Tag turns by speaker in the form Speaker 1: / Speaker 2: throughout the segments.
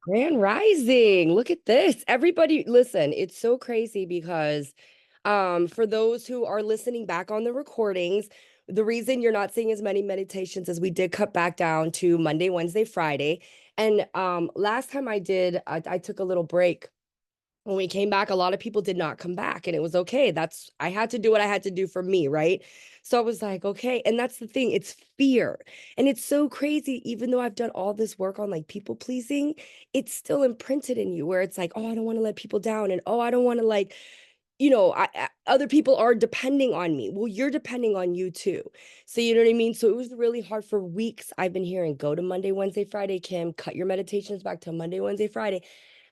Speaker 1: Grand Rising. Look at this. Everybody, listen, it's so crazy because for those who are listening back on the recordings, the reason you're not seeing as many meditations as we did cut back down to Monday, Wednesday, Friday. And last time I took a little break. When we came back, a lot of people did not come back, and it was okay. I had to do what I had to do for me, right? So I was like, okay. And that's the thing, it's fear. And it's so crazy. Even though I've done all this work on like people pleasing, it's still imprinted in you where it's like, oh, I don't want to let people down. And oh, I don't want to like, other people are depending on me. Well, you're depending on you too. So you know what I mean? So it was really hard for weeks. I've been hearing go to Monday, Wednesday, Friday, Kim, cut your meditations back to Monday, Wednesday, Friday.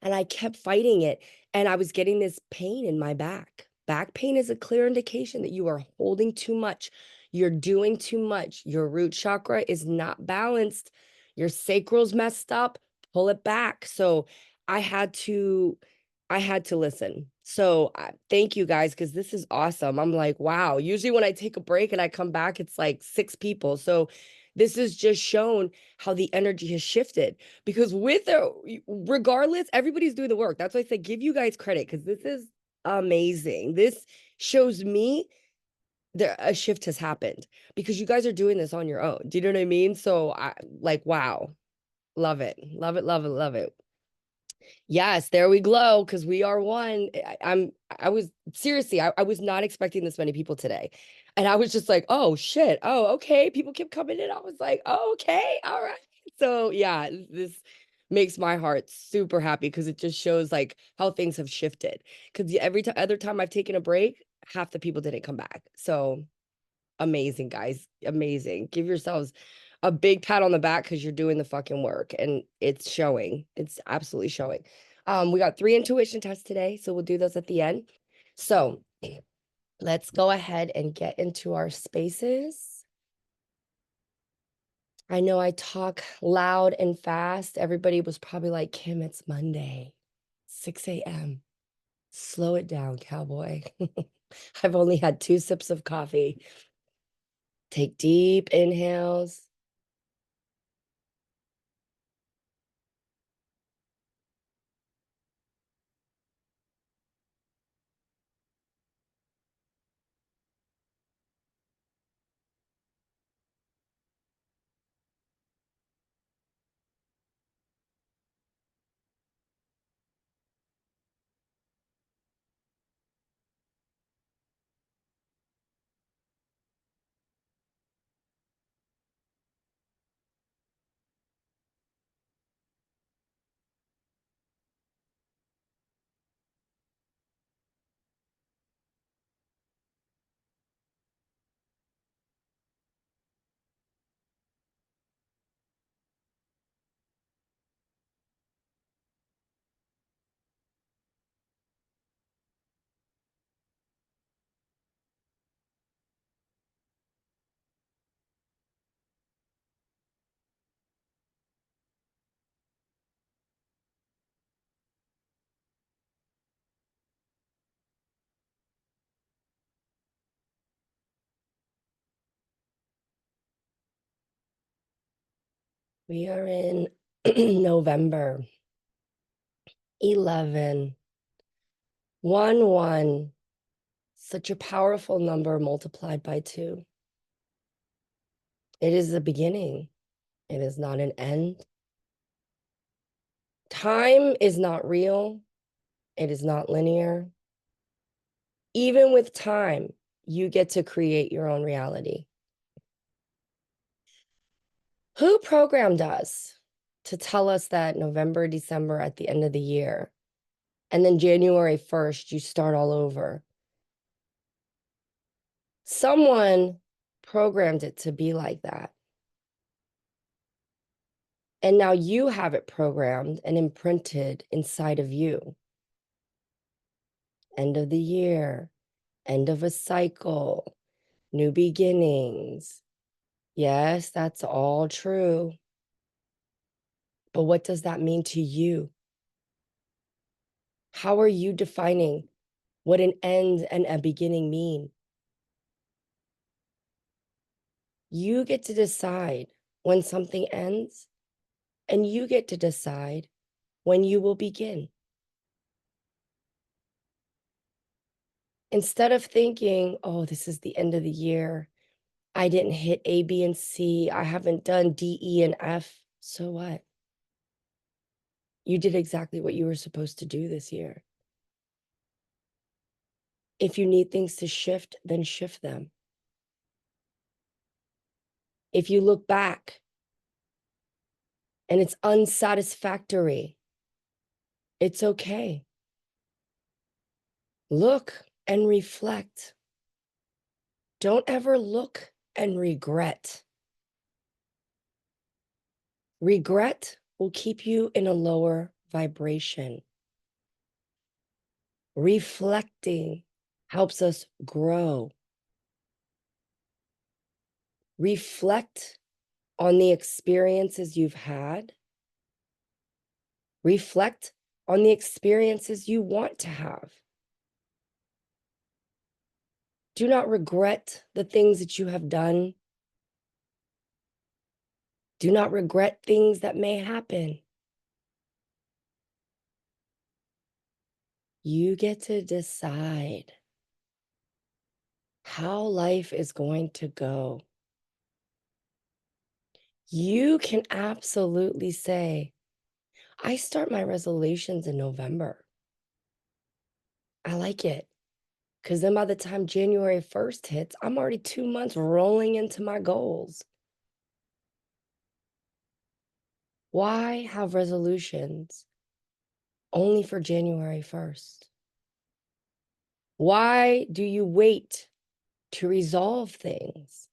Speaker 1: And I kept fighting it. And I was getting this pain in my back. Back pain is a clear indication that you are holding too much. You're doing too much. Your root chakra is not balanced. Your sacral's messed up. Pull it back. So I had to I had to listen. So thank you guys because this is awesome. I'm like, wow. Usually when I take a break and I come back, it's like six people. So this has just shown how the energy has shifted because regardless, everybody's doing the work. That's why I said give you guys credit because this is amazing. This shows me that a shift has happened because you guys are doing this on your own. Do you know what I mean? So I like, wow, love it, love it, love it, love it. Yes, there we glow because we are one. I was seriously, I was not expecting this many people today. And I was just like, oh shit. Oh, okay. People kept coming in. I was like, oh, okay, all right. So yeah, this makes my heart super happy because it just shows like how things have shifted. Because every time other time I've taken a break, half the people didn't come back. So amazing, guys. Amazing. Give yourselves a big pat on the back because you're doing the fucking work and it's showing. It's absolutely showing. We got 3 intuition tests today, so we'll do those at the end. So let's go ahead and get into our spaces. I know I talk loud and fast. Everybody was probably like, Kim, it's Monday, 6 a.m. Slow it down, cowboy. I've only had 2 sips of coffee. Take deep inhales. We are in November 11, 1, 1. Such a powerful number multiplied by 2. It is the beginning. It is not an end. Time is not real. It is not linear. Even with time, you get to create your own reality. Who programmed us to tell us that November, December at the end of the year, and then January 1st, you start all over? Someone programmed it to be like that. And now you have it programmed and imprinted inside of you. End of the year, end of a cycle, new beginnings. Yes, that's all true. But what does that mean to you? How are you defining what an end and a beginning mean? You get to decide when something ends, and you get to decide when you will begin. Instead of thinking, oh, this is the end of the year. I didn't hit A, B, and C. I haven't done D, E, and F. So what? You did exactly what you were supposed to do this year. If you need things to shift, then shift them. If you look back and it's unsatisfactory, it's okay. Look and reflect. Don't ever look and regret. Regret will keep you in a lower vibration. Reflecting helps us grow. Reflect on the experiences you've had. Reflect on the experiences you want to have. Do not regret the things that you have done. Do not regret things that may happen. You get to decide how life is going to go. You can absolutely say, I start my resolutions in November. I like it. Because then by the time January 1st hits, I'm already 2 months rolling into my goals. Why have resolutions only for January 1st? Why do you wait to resolve things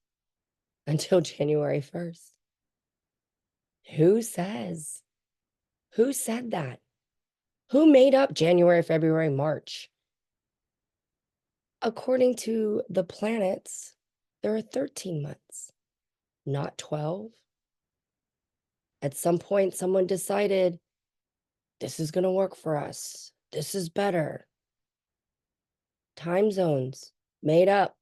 Speaker 1: until January 1st? Who says? Who said that? Who made up January, February, March? According to the planets, there are 13 months, not 12. At some point, someone decided this is going to work for us. This is better. Time zones made up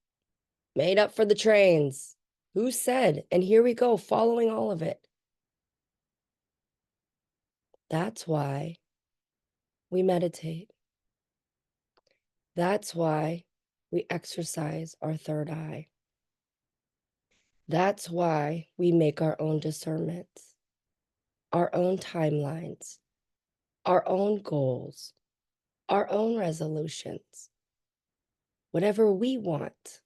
Speaker 1: for the trains. Who said? And here we go, following all of it. That's why we meditate. That's why we exercise our third eye. That's why we make our own discernments, our own timelines, our own goals, our own resolutions, whatever we want.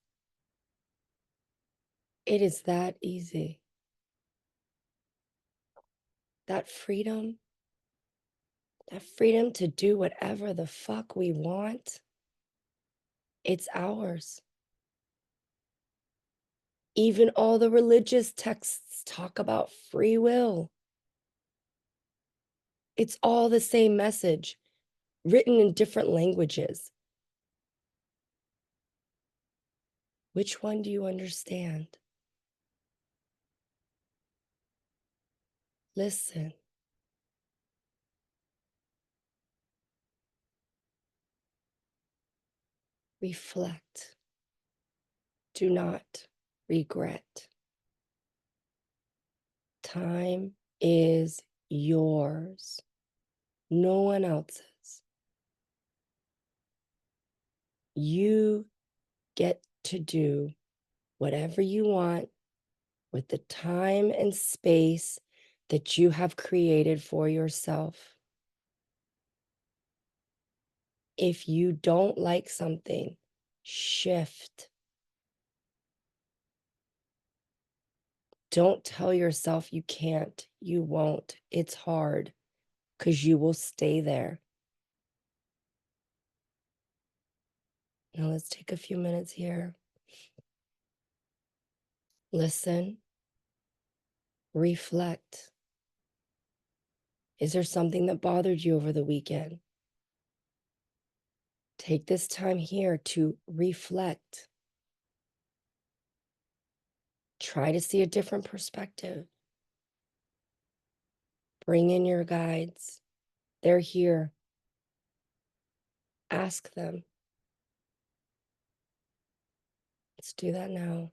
Speaker 1: It is that easy. That freedom to do whatever the fuck we want, it's ours. Even all the religious texts talk about free will. It's all the same message, written in different languages. Which one do you understand? Listen. Reflect. Do not regret. Time is yours, no one else's. You get to do whatever you want with the time and space that you have created for yourself. If you don't like something, shift. Don't tell yourself you can't, you won't. It's hard because you will stay there. Now let's take a few minutes here. Listen. Reflect. Is there something that bothered you over the weekend? Take this time here to reflect. Try to see a different perspective. Bring in your guides. They're here. Ask them. Let's do that now.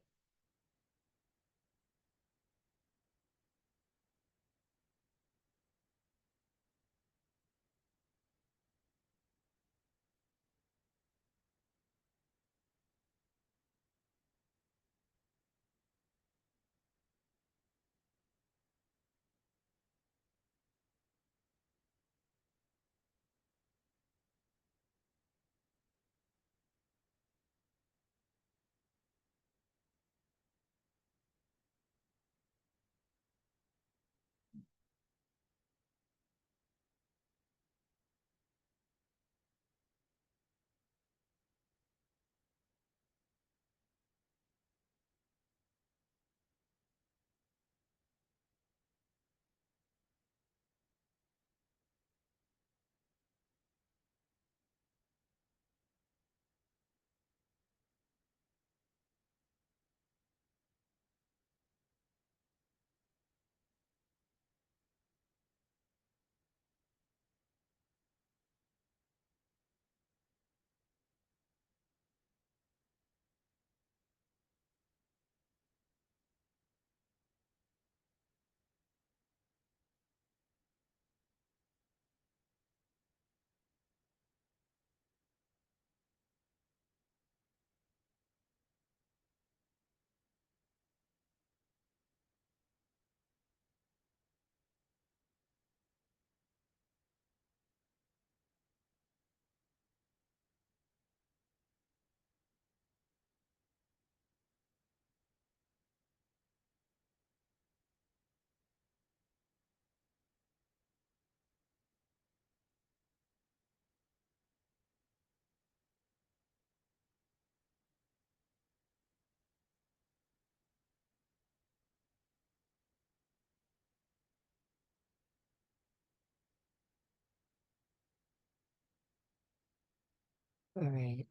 Speaker 1: All right.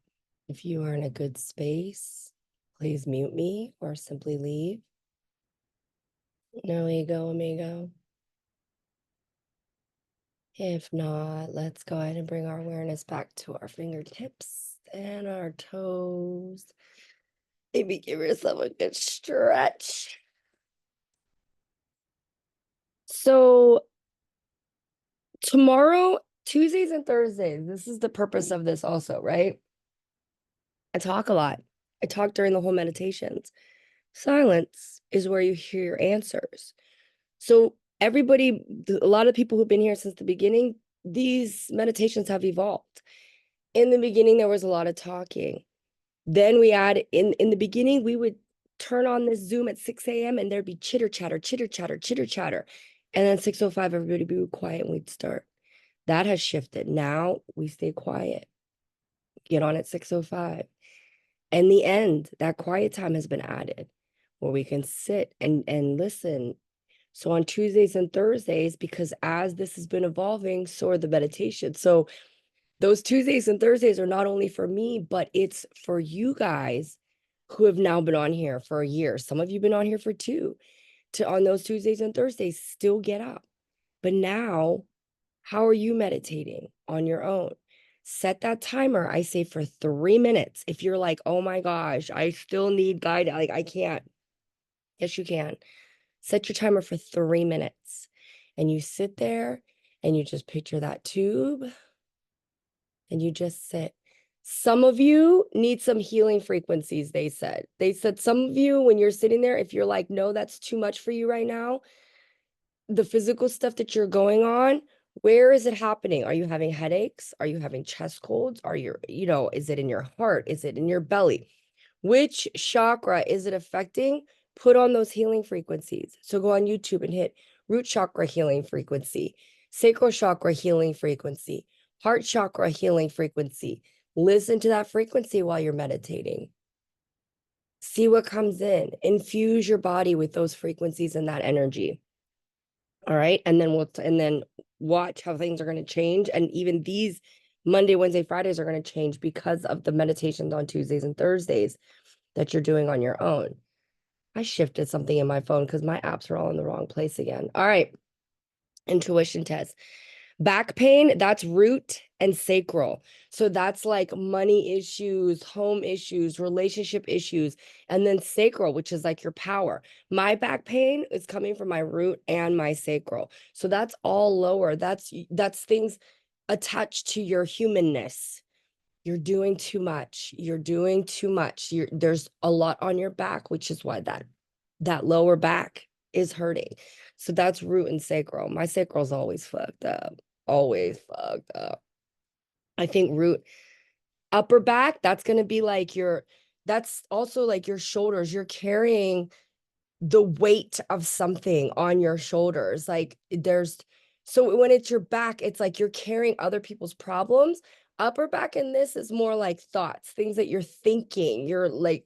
Speaker 1: If you are in a good space, please mute me or simply leave. No ego, amigo. If not, let's go ahead and bring our awareness back to our fingertips and our toes. Maybe give yourself a good stretch. So tomorrow, Tuesdays and Thursdays, this is the purpose of this also, right? I talk a lot. I talk during the whole meditations. Silence is where you hear your answers. So everybody, a lot of people who've been here since the beginning, these meditations have evolved. In the beginning, there was a lot of talking. Then we add in the beginning, we would turn on this Zoom at 6 a.m. and there'd be chitter chatter, chitter chatter, chitter chatter. And then 6:05, everybody would be quiet and we'd start. That has shifted. Now we stay quiet. Get on at 6:05. And the end, that quiet time has been added where we can sit and listen. So on Tuesdays and Thursdays, because as this has been evolving, so are the meditations. So those Tuesdays and Thursdays are not only for me, but it's for you guys who have now been on here for a year. Some of you have been on here for 2. To on those Tuesdays and Thursdays, still get up. But now, how are you meditating on your own? Set that timer, I say, for 3 minutes. If you're like, oh my gosh, I still need guidance, like I can't. Yes, you can. Set your timer for 3 minutes. And you sit there and you just picture that tube and you just sit. Some of you need some healing frequencies, they said. They said some of you, when you're sitting there, if you're like, no, that's too much for you right now, the physical stuff that you're going on, where is it happening? Are you having headaches? Are you having chest colds? Are you, is it in your heart? Is it in your belly? Which chakra is it affecting? Put on those healing frequencies. So go on YouTube and hit root chakra healing frequency, sacral chakra healing frequency, heart chakra healing frequency. Listen to that frequency while you're meditating. See what comes in. Infuse your body with those frequencies and that energy. All right. And then watch how things are going to change. And even these Monday, Wednesday, Fridays are going to change because of the meditations on Tuesdays and Thursdays that you're doing on your own. I shifted something in my phone because my apps are all in the wrong place again. All right. Intuition test. Back pain, that's root and sacral. So that's like money issues, home issues, relationship issues, and then sacral, which is like your power. My back pain is coming from my root and my sacral. So that's all lower. That's things attached to your humanness. You're doing too much. You're doing too much. There's a lot on your back, which is why that lower back is hurting. So that's root and sacral. My sacral's always fucked up. Always fucked up. I think root, upper back, that's going to be like that's also like your shoulders. You're carrying the weight of something on your shoulders. Like so when it's your back, it's like you're carrying other people's problems. Upper back in this is more like thoughts, things that you're thinking. You're like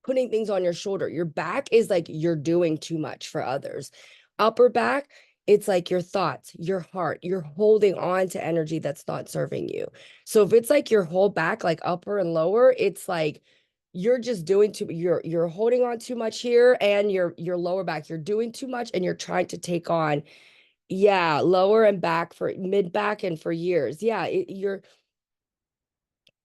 Speaker 1: putting things on your shoulder. Your back is like you're doing too much for others. Upper back, it's like your thoughts, your heart, you're holding on to energy that's not serving you. So if it's like your whole back, like upper and lower, it's like you're just doing you're holding on too much here, and your lower back, you're doing too much and you're trying to take on, yeah, lower and back for mid back and for years. Yeah,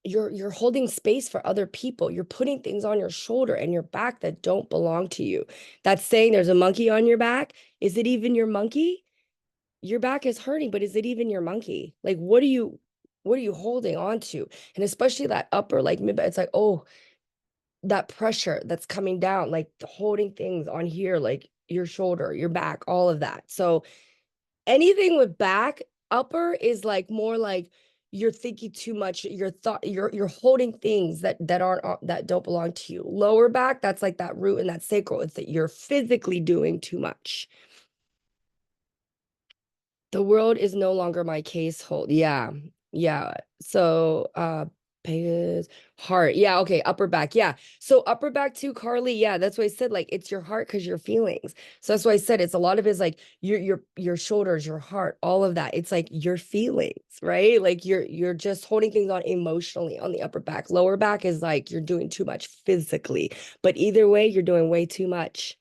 Speaker 1: you're holding space for other people. You're putting things on your shoulder and your back that don't belong to you. That's saying there's a monkey on your back. Is it even your monkey? Your back is hurting, but is it even your monkey? Like, what are you holding on to? And especially that upper, like mid, it's like, oh, that pressure that's coming down, like holding things on here, like your shoulder, your back, all of that. So anything with back, upper is like more like you're thinking too much, you're holding things that aren't that don't belong to you. Lower back, that's like that root and that sacral. It's that you're physically doing too much. The world is no longer my case hold. Yeah. Yeah. So Pegasus, heart. Yeah, okay, upper back. Yeah. So upper back too, Carly. Yeah, that's what I said. Like it's your heart because your feelings. So that's why I said it's a lot of it's like your shoulders, your heart, all of that. It's like your feelings, right? Like you're just holding things on emotionally on the upper back. Lower back is like you're doing too much physically. But either way, you're doing way too much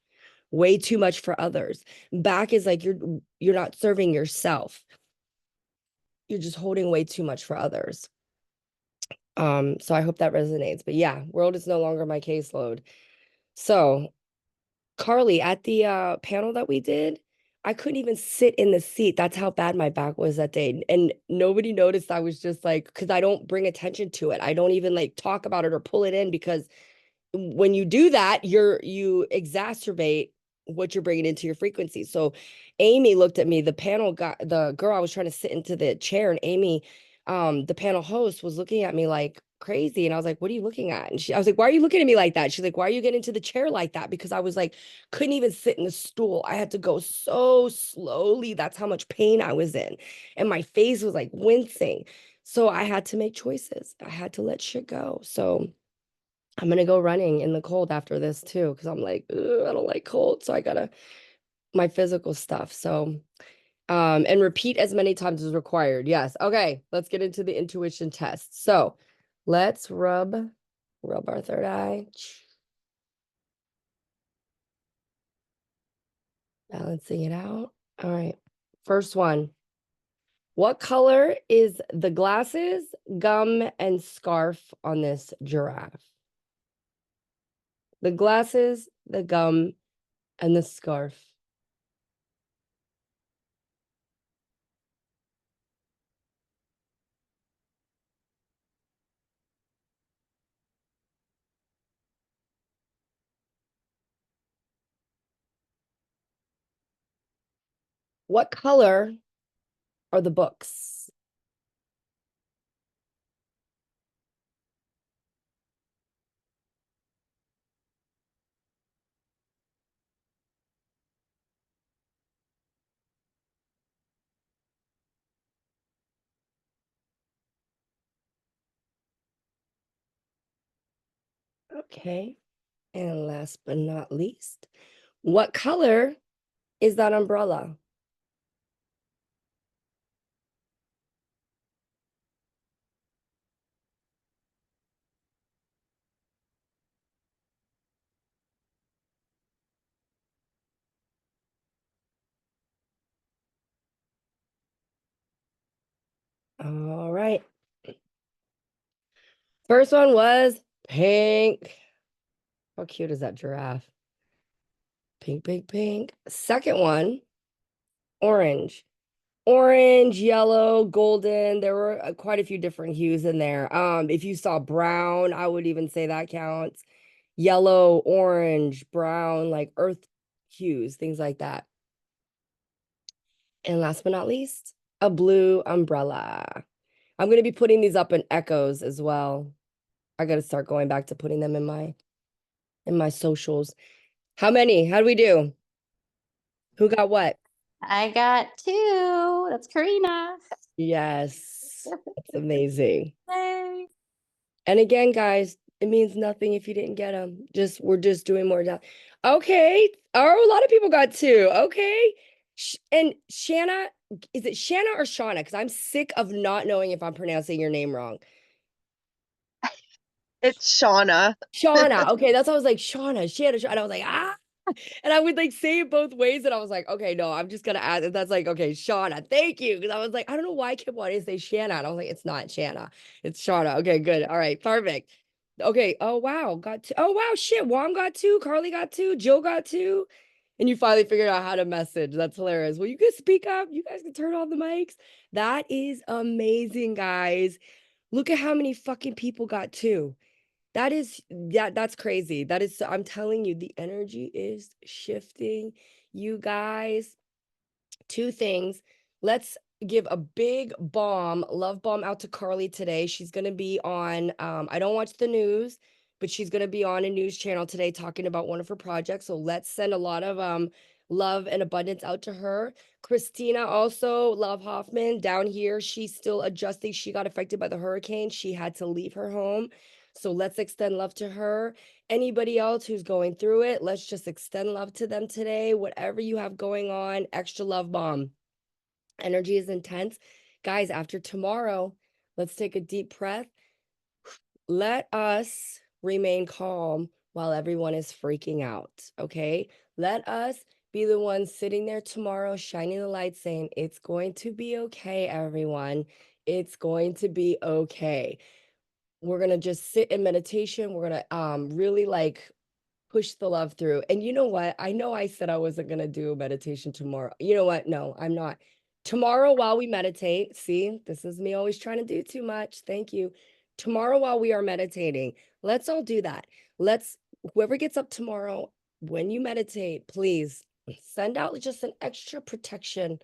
Speaker 1: for others. Back is like you're not serving yourself. You're just holding way too much for others. So I hope that resonates. But yeah, world is no longer my caseload. So Carly, at the panel that we did, I couldn't even sit in the seat. That's how bad my back was that day. And nobody noticed. I was just like, because I don't bring attention to it. I don't even like talk about it or pull it in because when you do that, you exacerbate what you're bringing into your frequency. So Amy looked at me, the girl I was trying to sit into the chair, and Amy, the panel host, was looking at me like crazy. And I was like, what are you looking at? And I was like, why are you looking at me like that? She's like, why are you getting into the chair like that? Because I was like, couldn't even sit in the stool. I had to go so slowly. That's how much pain I was in. And my face was like wincing. So I had to make choices. I had to let shit go. So I'm gonna go running in the cold after this too, because I'm like, "Ugh, I don't like cold. So I gotta my physical stuff. So and repeat as many times as required. Yes. Okay, let's get into the intuition test. So let's rub our third eye. Balancing it out. All right. First one. What color is the glasses, gum, and scarf on this giraffe? The glasses, the gum, and the scarf. What color are the books? Okay. And last but not least, what color is that umbrella? All right. First one was pink. How cute is that giraffe? Pink, pink, pink. Second one, orange. Orange, yellow, golden. There were quite a few different hues in there. If you saw brown, I would even say that counts. Yellow, orange, brown, like earth hues, things like that. And last but not least, a blue umbrella. I'm going to be putting these up in echoes as well. I got to start going back to putting them in my socials. How many? How do we do? Who got what?
Speaker 2: I got two. That's Karina.
Speaker 1: Yes. That's amazing.
Speaker 2: Yay.
Speaker 1: And again, guys, it means nothing if you didn't get them. We're just doing more down. Okay. Oh, a lot of people got two. Okay. And Shanna, is it Shanna or Shauna? Because I'm sick of not knowing if I'm pronouncing your name wrong.
Speaker 3: It's Shauna.
Speaker 1: Shauna. Okay, that's why I was like, Shauna, Shanna, Shauna. I was like, ah. And I would like say it both ways. And I was like, okay, no, I'm just gonna add it. That's like, okay, Shauna, thank you. Because I was like, I don't know why I kept wanting to say Shanna. And I was like, it's not Shanna, it's Shauna. Okay, good. All right, perfect. Okay. Oh wow, got two. Oh wow, shit. Juan got two, Carly got two, Jill got two. And you finally figured out how to message. That's hilarious. Well, you can speak up. You guys can turn on the mics. That is amazing, guys. Look at how many fucking people got two. That's crazy. I'm telling you, the energy is shifting. You guys, two things. Let's give a big love bomb out to Carly today. She's gonna be on I don't watch the news, but she's gonna be on a news channel today talking about one of her projects. So let's send a lot of love and abundance out to her. Christina also, Love Hoffman down here. She's still adjusting. She got affected by the hurricane. She had to leave her home. So let's extend love to her. Anybody else who's going through it, let's just extend love to them today. Whatever you have going on, extra love bomb. Energy is intense. Guys, after tomorrow, let's take a deep breath. Let us remain calm while everyone is freaking out. Okay. Let us be the ones sitting there tomorrow, shining the light, saying, it's going to be okay, everyone. It's going to be okay. We're going to just sit in meditation. We're going to really like push the love through. And you know what? I know I said I wasn't going to do a meditation tomorrow. You know what? No, I'm not. Tomorrow, while we meditate, see, this is me always trying to do too much. Thank you. Tomorrow, while we are meditating, let's all do that. Let's, whoever gets up tomorrow, when you meditate, please send out just an extra protection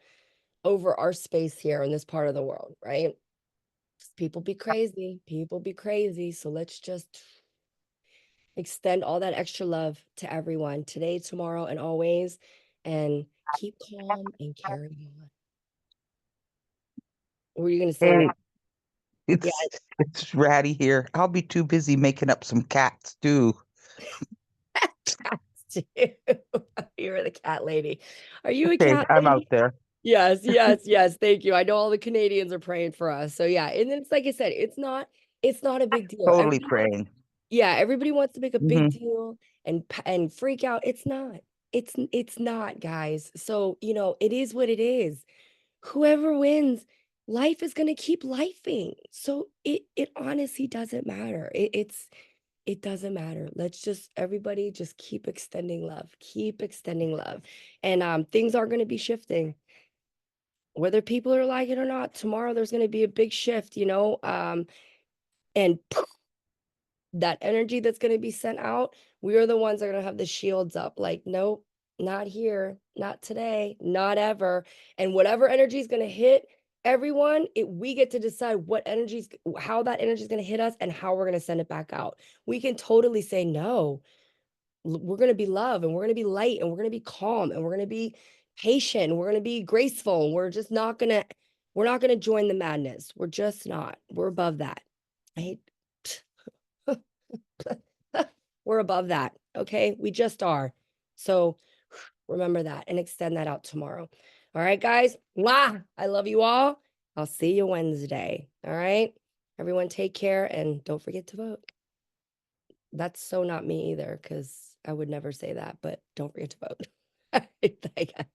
Speaker 1: over our space here in this part of the world, right? 'Cause people be crazy. People be crazy. So let's just extend all that extra love to everyone today, tomorrow, and always, and keep calm and carry on. What were you going to say?
Speaker 3: Hey,
Speaker 1: Yeah,
Speaker 3: it's Ratty here. I'll be too busy making up some cat stew.
Speaker 1: cats too. You're the cat lady. Are you a
Speaker 3: Okay,
Speaker 1: cat
Speaker 3: I'm out
Speaker 1: lady?
Speaker 3: there.
Speaker 1: Yes, yes, yes. Thank you. I know all the Canadians are praying for us. So yeah, and it's like I said, it's not a big deal.
Speaker 3: Totally
Speaker 1: Everybody wants,
Speaker 3: praying.
Speaker 1: yeah, everybody wants to make a big
Speaker 3: Hmm.
Speaker 1: deal and freak out. It's not. It's not, guys. So, it is what it is. Whoever wins, life is going to keep lifing. So it honestly doesn't matter. It doesn't matter. Let's just everybody just keep extending love. Keep extending love. And things are going to be shifting. Whether people are like it or not, tomorrow there's going to be a big shift, and that energy that's going to be sent out, we are the ones that are going to have the shields up. Like, nope, not here, not today, not ever. And whatever energy is going to hit everyone, we get to decide how that energy is going to hit us and how we're going to send it back out. We can totally say, no, we're going to be love and we're going to be light and we're going to be calm and we're going to be patient. And we're going to be graceful. And we're not going to join the madness. We're just not. We're above that. I hate we're above that. Okay. We just are. So remember that and extend that out tomorrow. All right, guys. Mwah! I love you all. I'll see you Wednesday. All right. Everyone take care and don't forget to vote. That's so not me either, because I would never say that, but don't forget to vote. Bye, guys.